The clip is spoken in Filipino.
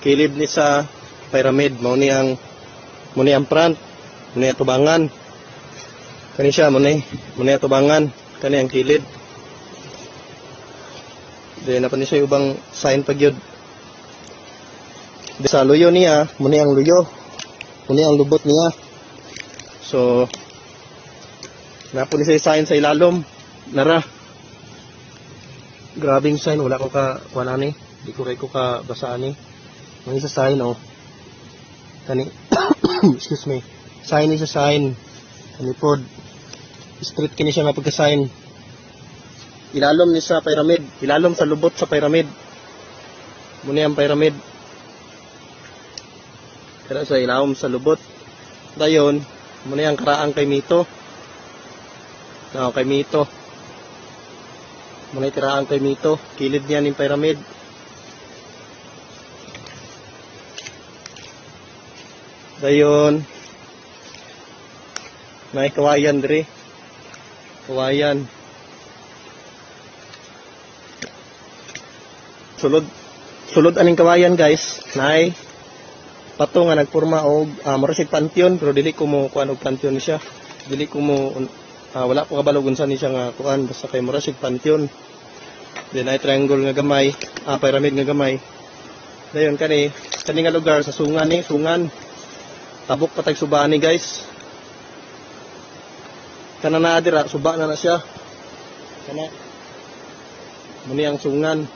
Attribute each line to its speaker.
Speaker 1: kilid ni sa pyramid mao ni ang front, muni atubangan. Kani siya muni atubangan, kani ang kilid. Then na pa ni siya ubang sign pag yun. Di sa luyo niya, muni ang luyo. Muni ang lubot niya. So napo ni siya sign sa ilalom. Nara. Grabing sign, wala ko ka kuha ni. Di ko kay ko ka basaan ni. May isa sign oh. Kani excuse me. Sign is a sign. Kani pod. Street kini siya mapagka-sign. Ilalom ni sa pyramid. Ilalom sa lubot sa pyramid. Muna ang pyramid. Kaya sa ilalom sa lubot. Dayon, muna ang karaang kay Mito. No, kay Mito. Muna tiraang kay Mito. Kilid niya ng pyramid. Dayon, may kawayan diri. Kawayan. Sulod aning kawayan guys. Nay pato nga nagporma og marasig pantheon pero dili ko mo kuan og pantheon ni siya. Dili ko mo wala ko kabalog unsa ni siya nga kuan basta kay marasig pantheon. Then ay triangle nga gamay, pyramid nga gamay. Dayon kani nga lugar sa sungan ni, sungan. Tabok patag subaan ni guys. Kana na dira suba na siya. Kana muni ang sungan.